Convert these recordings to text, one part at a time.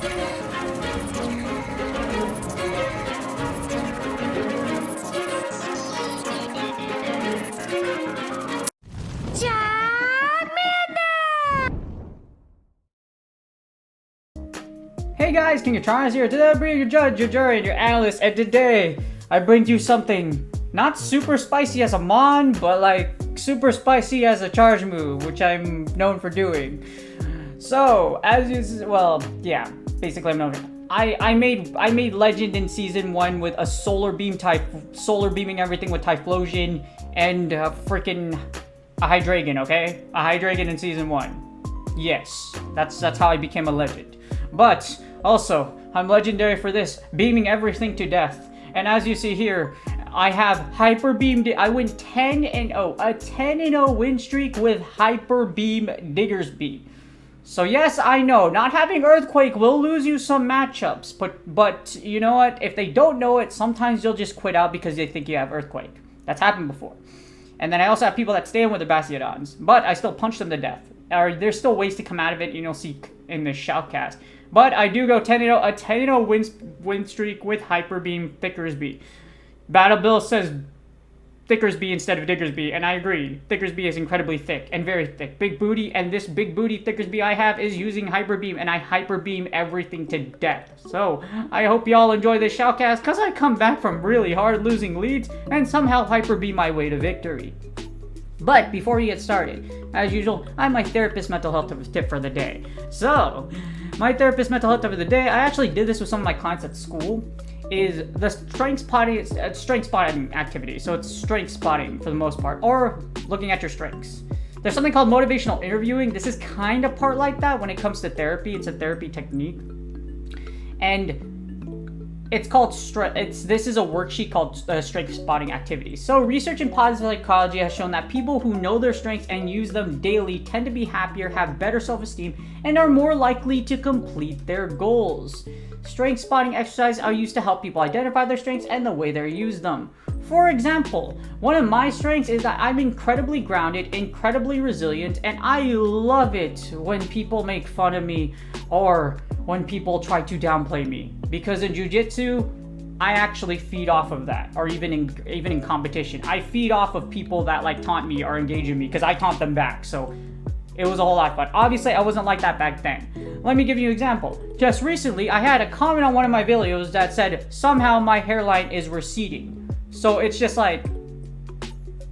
Hey guys, King of Trials here. Today I bring your judge, your jury, and your analyst, and today I bring you something not super spicy as a Mon, but like super spicy as a charge move, which I'm known for doing. So, basically I'm known for I made Legend in Season 1 with a solar beaming everything with Typhlosion and a Hydreigon, okay? A Hydreigon in Season 1. Yes, that's how I became a legend. But also, I'm legendary for this, beaming everything to death. And as you see here, I have Hyper Beam. I went 10-0, a 10-0 win streak with Hyper Beam Diggersby. So yes, I know, not having Earthquake will lose you some matchups, but you know what? If they don't know it, sometimes you'll just quit out because they think you have Earthquake. That's happened before. And then I also have people that stay in with the Bastiodons, but I still punch them to death. Or there's still ways to come out of it, you'll see in the shoutcast. But I do go 10-0, a 10-0 win streak with Hyper Beam Diggersby. Battle Bill says Diggersby instead of Diggersby, and I agree. Diggersby is incredibly thick and very thick. Big booty, and this big booty Diggersby I have is using Hyper Beam, and I Hyper Beam everything to death. So, I hope y'all enjoy this shoutcast, because I come back from really hard losing leads, and somehow Hyper Beam my way to victory. But before we get started, as usual, I'm my therapist mental health tip for the day. So, my therapist mental health tip of the day, I actually did this with some of my clients at school, is the strength spotting activity. So it's strength spotting for the most part, or looking at your strengths. There's something called motivational interviewing. This is kind of part like that when it comes to therapy. It's a therapy technique. And it's called this is a worksheet called strength spotting activity. So research in positive psychology has shown that people who know their strengths and use them daily tend to be happier, have better self-esteem, and are more likely to complete their goals. Strength spotting exercises are used to help people identify their strengths and the way they use them. For example, one of my strengths is that I'm incredibly grounded, incredibly resilient, and I love it when people make fun of me or when people try to downplay me. Because in jiu-jitsu, I actually feed off of that, or even in competition. I feed off of people that like taunt me or engage in me because I taunt them back. So it was a whole lot of fun. Obviously, I wasn't like that back then. Let me give you an example. Just recently, I had a comment on one of my videos that said, somehow my hairline is receding. So it's just like,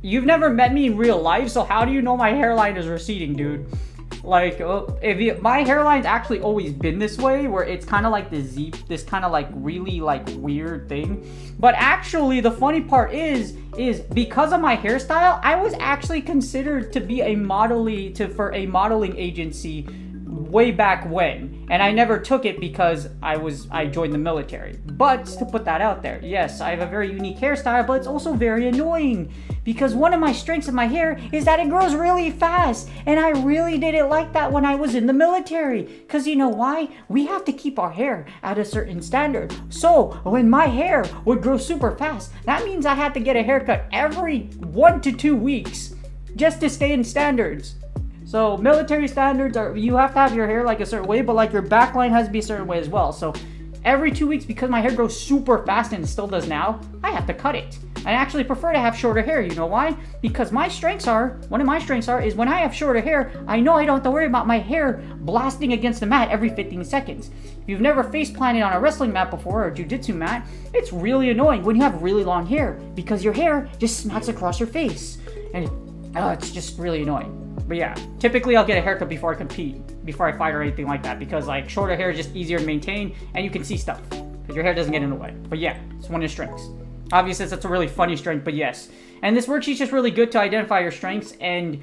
you've never met me in real life, so how do you know my hairline is receding, dude? Like, my hairline's actually always been this way, where it's kind of like this kind of like really like weird thing. But actually, the funny part is because of my hairstyle, I was actually considered to be for a modeling agency way back when, and I never took it because I joined the military. But to put that out there, yes, I have a very unique hairstyle, but it's also very annoying because one of my strengths of my hair is that it grows really fast, and I really didn't like that when I was in the military, because you know why? We have to keep our hair at a certain standard. So when my hair would grow super fast, that means I had to get a haircut every 1 to 2 weeks just to stay in standards. So military standards are, you have to have your hair like a certain way, but like your back line has to be a certain way as well. So every 2 weeks, because my hair grows super fast and it still does now, I have to cut it. I actually prefer to have shorter hair. You know why? Because one of my strengths is when I have shorter hair, I know I don't have to worry about my hair blasting against the mat every 15 seconds. If you've never face planted on a wrestling mat before or a jiu-jitsu mat, it's really annoying when you have really long hair because your hair just smacks across your face. And it's just really annoying. But yeah, typically I'll get a haircut before I compete, before I fight or anything like that, because like shorter hair is just easier to maintain and you can see stuff because your hair doesn't get in the way. But yeah, it's one of your strengths. Obviously, that's a really funny strength, but yes. And this worksheet's just really good to identify your strengths and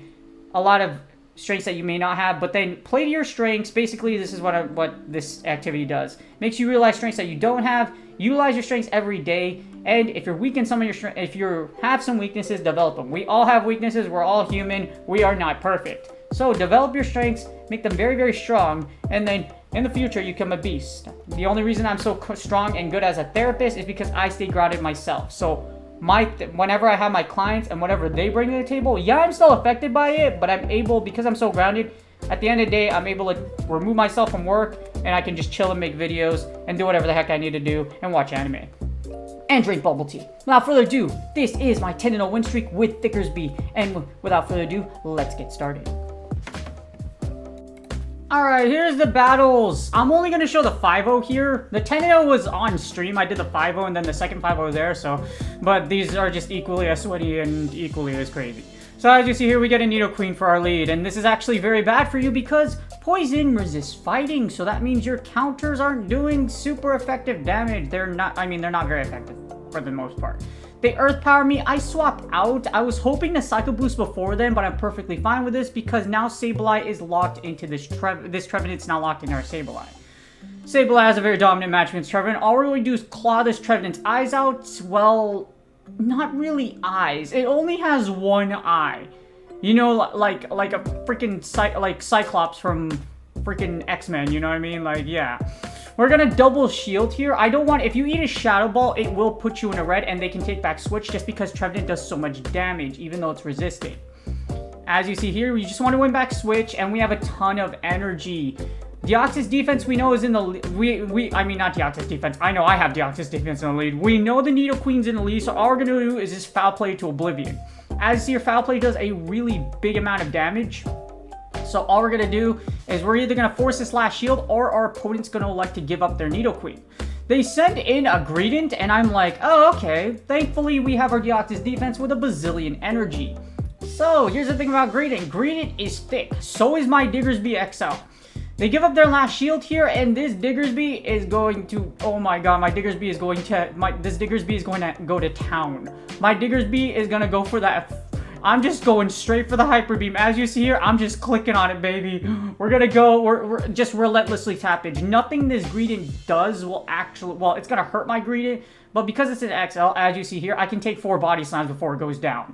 a lot of strengths that you may not have, but then play to your strengths. Basically, this is what this activity does. Makes you realize strengths that you don't have, utilize your strengths every day, and if you're weak in some of your strengths, if you have some weaknesses, develop them. We all have weaknesses, we're all human, we are not perfect. So develop your strengths, make them very, very strong, and then in the future, you become a beast. The only reason I'm so strong and good as a therapist is because I stay grounded myself. So whenever I have my clients and whatever they bring to the table, yeah, I'm still affected by it, but I'm able, because I'm so grounded, At the end of the day, I'm able to remove myself from work, and I can just chill and make videos and do whatever the heck I need to do and watch anime. And drink bubble tea. Without further ado, this is my 10-0 win streak with Diggersby. And without further ado, let's get started. Alright, here's the battles. I'm only going to show the 5-0 here. The 10-0 was on stream. I did the 5-0 and then the second 5-0 there, so... But these are just equally as sweaty and equally as crazy. So as you see here, we get a Nidoqueen for our lead. And this is actually very bad for you because poison resists fighting. So that means your counters aren't doing super effective damage. They're not very effective for the most part. They Earth Power me. I swapped out. I was hoping to Psycho Boost before then, but I'm perfectly fine with this because now Sableye is locked into this Trevenant's now locked into our Sableye. Sableye has a very dominant match against Trevenant. All we're going to do is claw this Trevenant's eyes out. Well, not really eyes. It only has one eye. You know, like a freaking Cyclops from freaking X-Men. You know what I mean? Like, yeah. We're gonna double shield here. I don't want, if you eat a Shadow Ball, it will put you in a red and they can take back Switch just because Trevenant does so much damage, even though it's resisting. As you see here, we just want to win back Switch and we have a ton of energy. Deoxys defense we know is in the lead. I mean, not Deoxys defense. I know I have Deoxys defense in the lead. We know the Nidoqueen's in the lead, so all we're gonna do is just Foul Play to oblivion. As you see, your Foul Play does a really big amount of damage. So all we're going to do is we're either going to force this last shield or our opponent's going to elect to give up their Nidoqueen. They send in a Greedent and I'm like, oh, okay. Thankfully, we have our Deoxys defense with a bazillion energy. So here's the thing about Greedent. Greedent is thick. So is my Diggersby XL. They give up their last shield here and this Diggersby is going to, oh my god, this Diggersby is going to go to town. My Diggersby is going to go for that. I'm just going straight for the Hyper Beam. As you see here, I'm just clicking on it, baby. We're gonna go, we're just relentlessly tappage. Nothing this Greedent does will actually, well, it's gonna hurt my Greedent, but because it's an XL, as you see here, I can take 4 body slams before it goes down.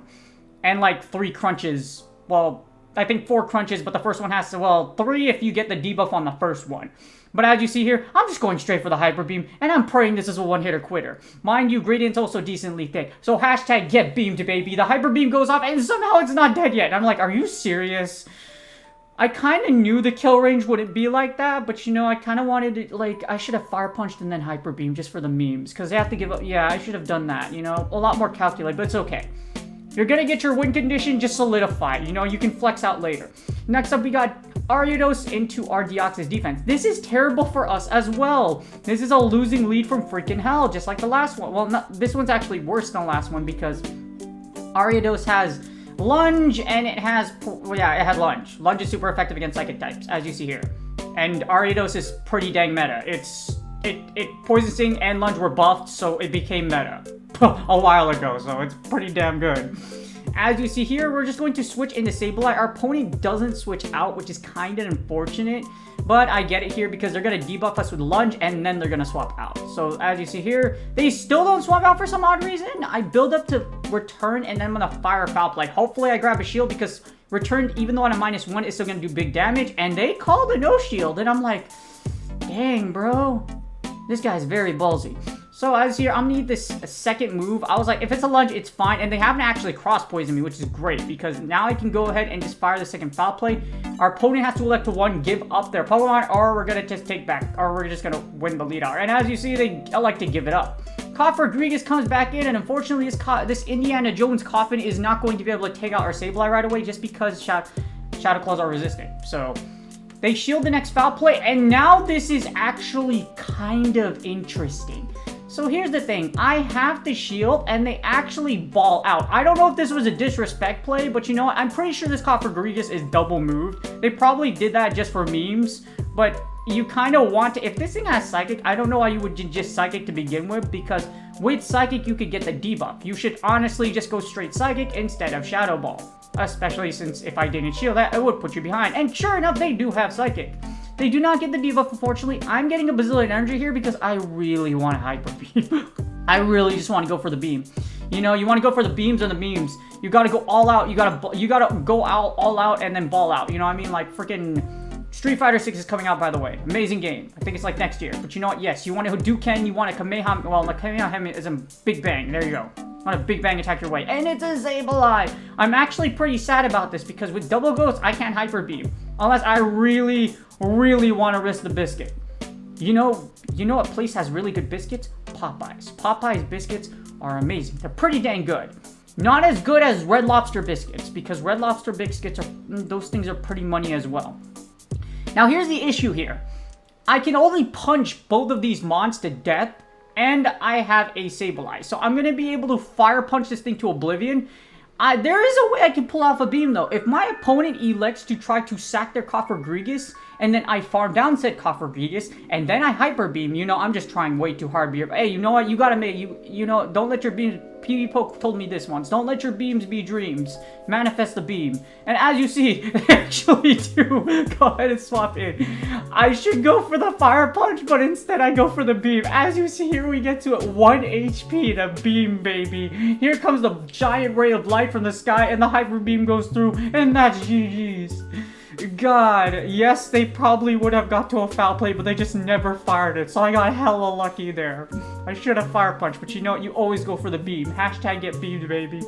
And like 3 crunches, well, I think 4 crunches, but the first one has to, well, 3 if you get the debuff on the first one. But as you see here, I'm just going straight for the Hyper Beam, and I'm praying this is a one-hitter quitter. Mind you, Greedent's also decently thick, so hashtag get beamed, baby. The Hyper Beam goes off, and somehow it's not dead yet. And I'm like, are you serious? I kind of knew the kill range wouldn't be like that, but you know, I kind of wanted to, like, I should have Fire Punched and then Hyper Beam just for the memes, because they have to give up, yeah, I should have done that, you know, a lot more calculated, but it's okay. You're gonna get your win condition, just solidify it. You know, you can flex out later. Next up, we got Ariados into our Deoxys defense. This is terrible for us as well. This is a losing lead from freaking hell, just like the last one. Well, this one's actually worse than the last one because Ariados has Lunge and it has, well, yeah, it had Lunge. Lunge is super effective against Psychic types, as you see here. And Ariados is pretty dang meta. Poison Sting and Lunge were buffed, so it became meta a while ago, so it's pretty damn good. As you see here, we're just going to switch into Sableye. Our opponent doesn't switch out, which is kind of unfortunate, but I get it here because they're going to debuff us with Lunge and then they're going to swap out. So as you see here, they still don't swap out for some odd reason. I build up to return and then I'm going to fire Foul Play. Hopefully I grab a shield because return, even though on a -1, is still going to do big damage, and they called a no shield, and I'm like, dang, bro. This guy's very ballsy. So as here, I'm gonna need this second move. I was like, if it's a Lunge, it's fine. And they haven't actually cross-poisoned me, which is great because now I can go ahead and just fire the second Foul Play. Our opponent has to elect to, 1, give up their Pokemon, or we're gonna just take back, or we're just gonna win the lead out. And as you see, they elect to give it up. Rodriguez comes back in, and unfortunately, this Indiana Jones coffin is not going to be able to take out our Sableye right away just because Shadow Claws are resistant. So they shield the next Foul Play, and now this is actually kind of interesting. So here's the thing, I have the shield and they actually ball out. I don't know if this was a disrespect play, but you know what? I'm pretty sure this Rodriguez is double moved. They probably did that just for memes, but you kind of want to, if this thing has Psychic, I don't know why you would just Psychic to begin with, because with Psychic you could get the debuff. You should honestly just go straight Psychic instead of Shadow Ball. Especially since if I didn't shield that, it would put you behind. And sure enough, they do have Psychic. They do not get the debuff, unfortunately. I'm getting a bazillion energy here because I really want a Hyper Beam. I really just want to go for the beam. You know, you want to go for the beams or the memes. You got to go all out. You got to go out, all out, and then ball out. You know what I mean? Like freaking Street Fighter 6 is coming out, by the way. Amazing game. I think it's like next year. But you know what? Yes, you want a Hadouken, you want a Kamehameha. Well, the Kamehameha is a Big Bang. There you go. On a Big Bang attack your way. And it's a Sableye! I'm actually pretty sad about this because with double ghosts, I can't Hyper Beam. Unless I really, really want to risk the biscuit. You know what place has really good biscuits? Popeyes. Popeyes biscuits are amazing. They're pretty dang good. Not as good as Red Lobster biscuits, because Red Lobster biscuits are, those things are pretty money as well. Now here's the issue here. I can only punch both of these mons to death, and I have a Sableye. So I'm going to be able to fire punch this thing to oblivion. There is a way I can pull off a beam though. If my opponent elects to try to sack their Coffergregus, and then I farm down said Coffergregus, and then I Hyper Beam, you know, I'm just trying way too hard here. Hey, you know what? You gotta make, you know, don't let your beams, PvP Poke told me this once, don't let your beams be dreams. Manifest the beam. And as you see, they actually do go ahead and swap in. I should go for the fire punch, but instead I go for the beam. As you see here, we get to 1 HP, the beam, baby. Here comes the giant ray of light from the sky, and the Hyper Beam goes through, and that's GG's. God, yes, they probably would have got to a foul play, but they just never fired it, so I got hella lucky there. I should have fire punched, but you know what? You always go for the beam. Hashtag get beamed, baby.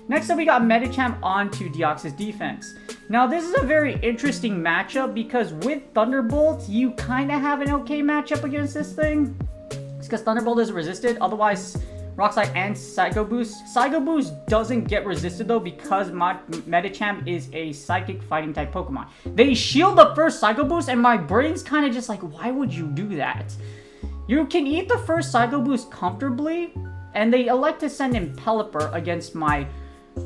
Next up, we got Medicham onto Deoxys defense. Now, this is a very interesting matchup because with Thunderbolt, you kind of have an okay matchup against this thing. It's because Thunderbolt is resisted, otherwise Rock Slide and Psycho Boost. Psycho Boost doesn't get resisted though because Medicham is a Psychic Fighting type Pokemon. They shield the first Psycho Boost and my brain's kind of just like, why would you do that? You can eat the first Psycho Boost comfortably, and they elect to send in Pelipper against my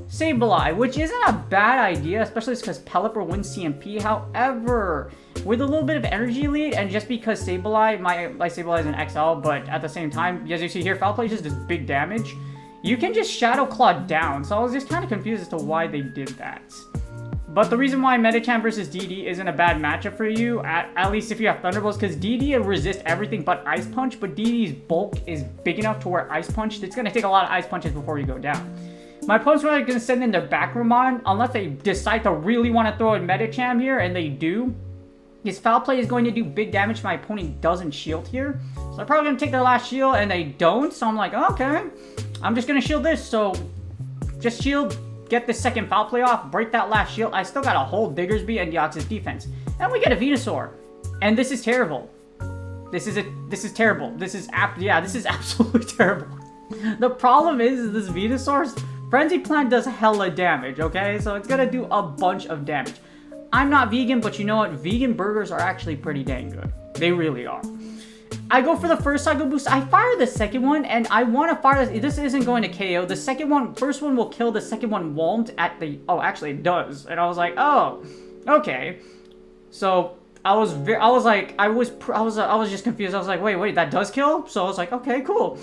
Sableye, which isn't a bad idea, especially because Pelipper wins CMP. However, with a little bit of energy lead, and just because Sableye, my Sableye is an XL, but at the same time, as you see here, Foul Play just does big damage. You can just Shadow Claw down, so I was just kind of confused as to why they did that. But the reason why Medicham versus DD isn't a bad matchup for you, at least if you have Thunderbolts, because DD will resist everything but Ice Punch, but DD's bulk is big enough to where Ice Punch, it's going to take a lot of Ice Punches before you go down. My opponent's really going to send in their Backroomon, unless they decide to really want to throw in Medicham here, and they do. His Foul Play is going to do big damage. My opponent doesn't shield here. So they're probably going to take their last shield, and they don't. So I'm like, okay, I'm just going to shield this. So just shield, get the second Foul Play off, break that last shield. I still got a whole Diggersby and Deoxys defense. And we get a Venusaur. And this is terrible. This is terrible. This is absolutely terrible. The problem is this Venusaur's Frenzy Plant does hella damage, okay? So it's gonna do a bunch of damage. I'm not vegan, but you know what? Vegan burgers are actually pretty dang good. They really are. I go for the first Psycho Boost. I fire the second one, and I want to fire this. This isn't going to KO. The first one will kill. The second one won't at the... Oh, actually, it does. And I was like, oh, okay. So I was just confused. I was like, wait, that does kill? So I was like, okay, cool.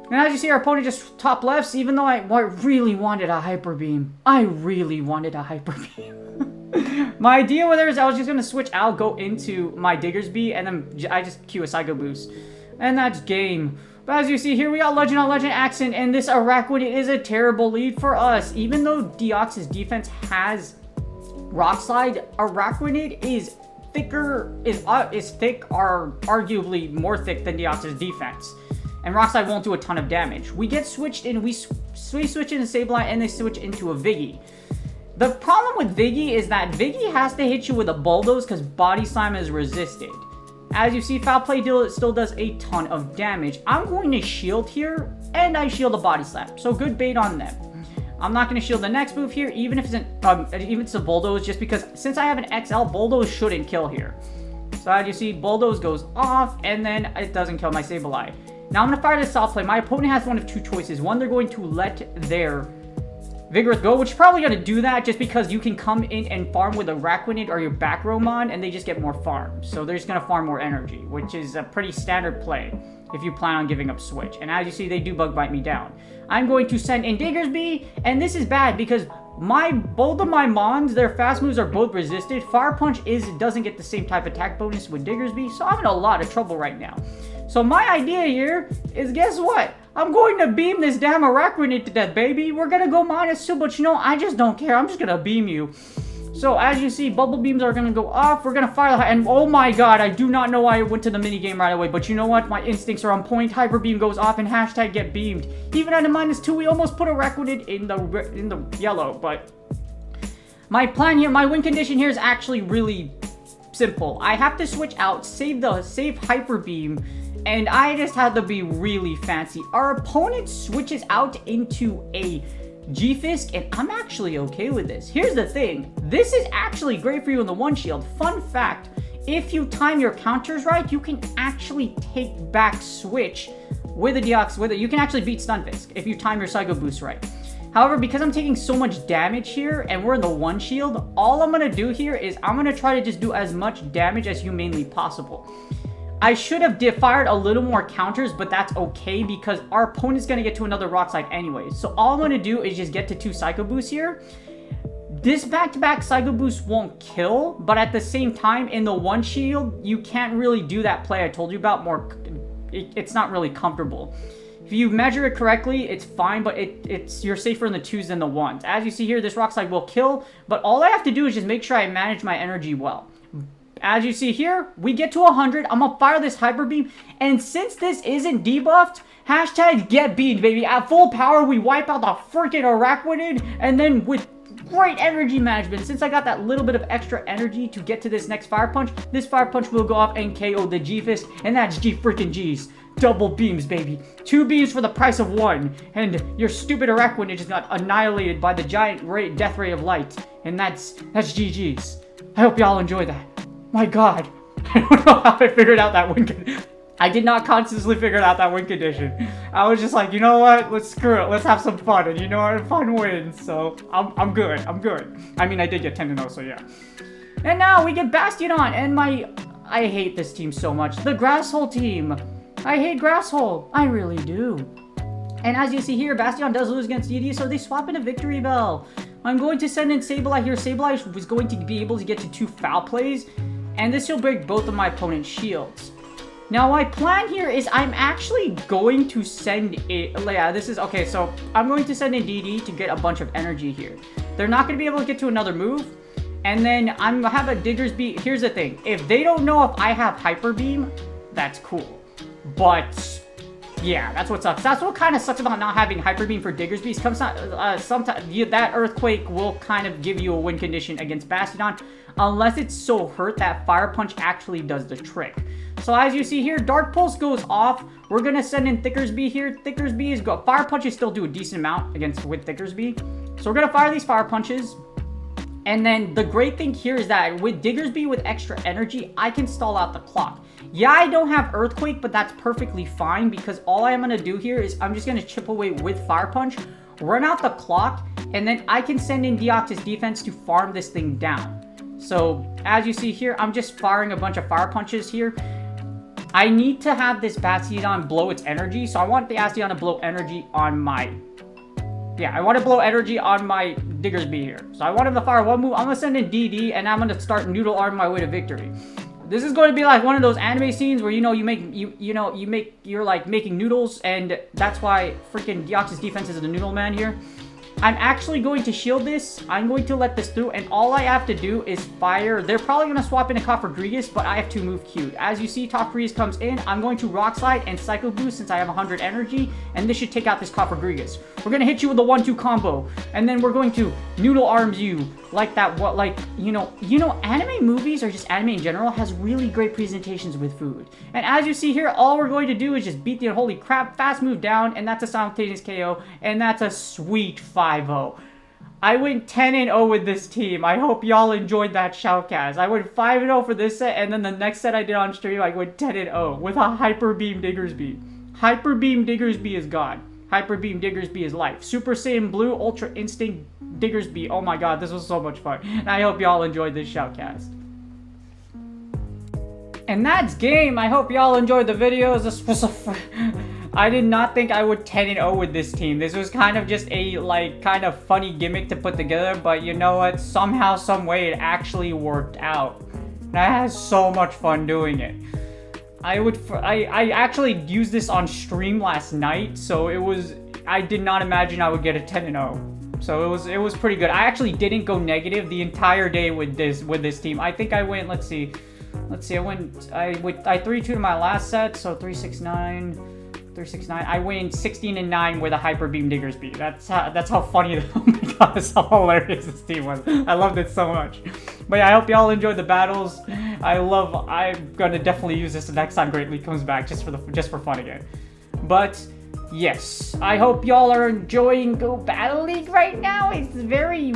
And as you see, our opponent just top lefts, even though I really wanted a Hyper Beam. I really wanted a Hyper Beam. My idea with it is I was just going to switch out, go into my Diggersby, and then I just Q a Psycho Boost. And that's game. But as you see here, we got Legend on Legend accent, and this Araquanid is a terrible lead for us. Even though Deoxys defense has Rock Slide, Araquanid is thicker, is thick, or arguably more thick than Deoxys defense. And Rock Slide won't do a ton of damage. We get switched in, we switch into Sableye, and they switch into a Viggy. The problem with Viggy is that Viggy has to hit you with a Bulldoze because Body Slam is resisted. As you see, Foul Play still does a ton of damage. I'm going to shield here, and I shield a Body Slam. So good bait on them. I'm not going to shield the next move here, even if it's a Bulldoze, just because since I have an XL, Bulldoze shouldn't kill here. So as you see, Bulldoze goes off, and then it doesn't kill my Sableye. Now I'm going to fire this Soft Play. My opponent has one of two choices. One, they're going to let their Vigorous go, which is probably going to do that just because you can come in and farm with a Araquanid or your Backroomon, and they just get more farms. So they're just going to farm more energy, which is a pretty standard play if you plan on giving up Switch. And as you see, they do Bug Bite me down. I'm going to send in Diggersby, and this is bad because both of my Mons, their fast moves are both resisted. Fire Punch doesn't get the same type of attack bonus with Diggersby, so I'm in a lot of trouble right now. So my idea here is, guess what? I'm going to beam this damn Araquanid to death, baby. We're going to go -2, but you know, I just don't care. I'm just going to beam you. So as you see, bubble beams are gonna go off. We're gonna fire the and oh my god, I do not know why I went to the mini game right away, but you know what? My instincts are on point. Hyper beam goes off and hashtag get beamed. Even at a -2, we almost put Araquanid in the yellow, but my plan here, my win condition here is actually really simple. I have to switch out, save Hyper Beam, and I just have to be really fancy. Our opponent switches out into a G-Fisk, and I'm actually okay with this. Here's the thing. This is actually great for you in the one shield. Fun fact, if you time your counters right, you can actually take back switch with a Deox, you can actually beat Stunfisk if you time your Psycho Boost right. However, because I'm taking so much damage here and we're in the one shield, all I'm going to do here is I'm going to try to just do as much damage as humanly possible. I should have fired a little more counters, but that's okay because our opponent's going to get to another Rock Slide anyway. So all I'm going to do is just get to 2 Psycho Boosts here. This back-to-back Psycho Boost won't kill, but at the same time, in the one shield, you can't really do that play I told you about. It's not really comfortable. If you measure it correctly, it's fine, but you're safer in the 2s than the 1s. As you see here, this Rock Slide will kill, but all I have to do is just make sure I manage my energy well. As you see here, we get to 100. I'm gonna fire this Hyper Beam, and since this isn't debuffed, hashtag get beamed, baby. At full power, we wipe out the freaking Araquanid, and then with great energy management, since I got that little bit of extra energy to get to this next Fire Punch, this Fire Punch will go off and KO the G-Fist, and that's G-freaking-G's. Double beams, baby. 2 beams for the price of 1. And your stupid Araquanid just got annihilated by the giant death ray of light. And that's GG's. I hope y'all enjoy that. My god. I don't know how I figured out that win condition. I did not consciously figure out that win condition. I was just like, you know what? Let's screw it. Let's have some fun. And you know what? Fun wins. So I'm good. I'm good. I mean, I did get 10-0, so yeah. And now we get Bastiodon and I hate this team so much. The Grasshole team. I hate Grasshole. I really do. And as you see here, Bastiodon does lose against DD, so they swap in a Victory Bell. I'm going to send in Sableye here. Sableye was going to be able to get to 2 foul plays, and this will break both of my opponent's shields. Now, my plan here is I'm actually going to send it. Yeah, this is okay. So I'm going to send in DD to get a bunch of energy here. They're not going to be able to get to another move. And then I'm going to have a Diggersby. Here's the thing. If they don't know if I have Hyper Beam, that's cool. But yeah, that's what sucks. That's what kind of sucks about not having Hyper Beam for Diggersby. Sometimes that Earthquake will kind of give you a win condition against Bastiodon, unless it's so hurt that Fire Punch actually does the trick. So as you see here, Dark Pulse goes off. We're gonna send in Thickersby here. Thickersby is go. Fire Punches still do a decent amount with Thickersby, so we're gonna fire these Fire Punches. And then the great thing here is that with Diggersby with extra energy, I can stall out the clock. Yeah, I don't have Earthquake, but that's perfectly fine because all I'm going to do here is I'm just going to chip away with Fire Punch, run out the clock, and then I can send in Deoxys defense to farm this thing down. So as you see here, I'm just firing a bunch of Fire Punches here. I need to have this Bastiodon blow its energy, so I want the Bastiodon to blow energy on my... Yeah, I want to blow energy on my Diggersby here. So I want him to fire one move. I'm going to send in DD, and I'm going to start noodle arm my way to victory. This is going to be like one of those anime scenes where, you're like making noodles, and that's why freaking Deoxys defense is the noodle man here. I'm actually going to shield this. I'm going to let this through, and all I have to do is fire. They're probably going to swap in a Cofagrigus, but I have to move queued. As you see, Cofagrigus comes in. I'm going to Rock Slide and Psycho Boost since I have 100 energy, and this should take out this Cofagrigus. We're going to hit you with a 1-2 combo, and then we're going to noodle arms you like that. Anime movies, or just anime in general, has really great presentations with food. And as you see here, all we're going to do is just beat the holy crap, fast move down, and that's a simultaneous KO, and that's a sweet 5-0. I went 10-0 with this team. I hope y'all enjoyed that shoutcast. I went 5-0 for this set, and then the next set I did on stream, I went 10-0 with a Hyper Beam Diggersby. Hyper Beam Diggersby is God. Hyper Beam Diggersby is life. Super Saiyan Blue Ultra Instinct Diggersby. Oh my god, this was so much fun. And I hope y'all enjoyed this shoutcast. And that's game. I hope y'all enjoyed the videos. I did not think I would 10-0 with this team. This was kind of just a kind of funny gimmick to put together, but you know what? Somehow, some way, it actually worked out. And I had so much fun doing it. I actually used this on stream last night, so I did not imagine I would get a 10-0. So it was pretty good. I actually didn't go negative the entire day with this team. I think I went, let's see, I 3-2 to my last set, so 3-6-9. I win 16-9 with a Hyper Beam Diggersby. That's how funny. Oh my god, that's how hilarious this team was. I loved it so much. But yeah, I hope y'all enjoyed the battles. I'm gonna definitely use this the next time Great League comes back, just for fun again. But yes, I hope y'all are enjoying Go Battle League right now. It's very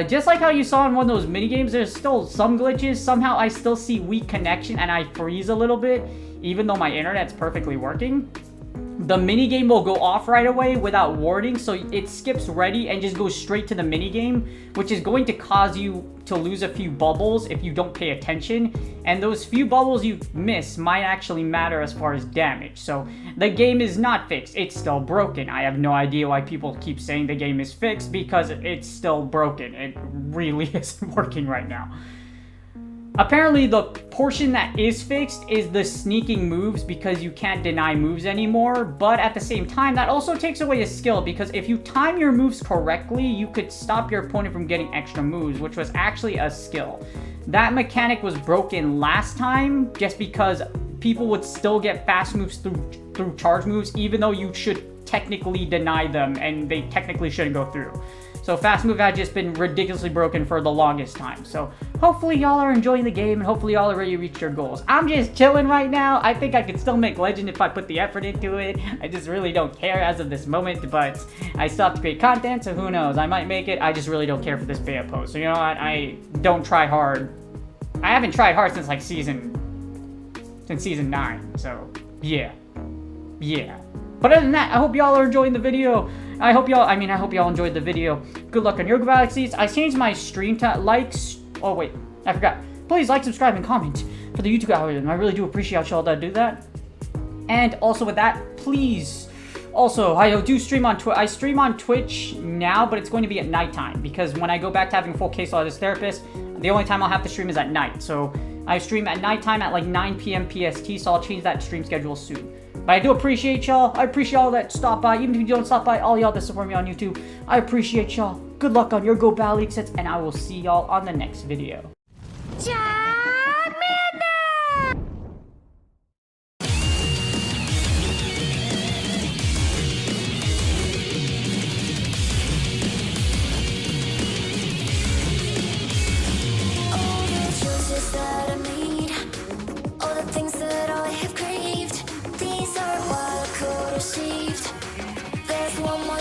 just like how you saw in one of those mini games. There's still some glitches. Somehow I still see weak connection and I freeze a little bit, even though my internet's perfectly working. The minigame will go off right away without warning, so it skips ready and just goes straight to the minigame, which is going to cause you to lose a few bubbles if you don't pay attention, and those few bubbles you miss might actually matter as far as damage. So the game is not fixed, it's still broken. I have no idea why people keep saying the game is fixed, because it's still broken. It really isn't working right now. Apparently, the portion that is fixed is the sneaking moves, because you can't deny moves anymore, but at the same time, that also takes away a skill, because if you time your moves correctly, you could stop your opponent from getting extra moves, which was actually a skill. That mechanic was broken last time, just because people would still get fast moves through charge moves, even though you should technically deny them, and they technically shouldn't go through. So fast move had just been ridiculously broken for the longest time. So hopefully y'all are enjoying the game, and hopefully y'all already reached your goals. I'm just chilling right now. I think I could still make Legend if I put the effort into it. I just really don't care as of this moment, but I still have to create content, so who knows? I might make it. I just really don't care for this beta post. So you know what? I don't try hard. I haven't tried hard since like season 9. So yeah. But other than that, I hope y'all are enjoying the video. I hope y'all enjoyed the video. Good luck on your galaxies. I changed my stream to likes. Oh wait, I forgot. Please like, subscribe, and comment for the YouTube algorithm. I really do appreciate y'all that do that. And also with that, please. Also, I do stream on Twitch. I stream on Twitch now, but it's going to be at nighttime, because when I go back to having a full caseload as therapist, the only time I'll have to stream is at night. So I stream at nighttime at like 9 p.m. PST, so I'll change that stream schedule soon. But I do appreciate y'all. I appreciate all that stop by. Even if you don't stop by, all y'all that support me on YouTube, I appreciate y'all. Good luck on your Go Battle League sets, and I will see y'all on the next video.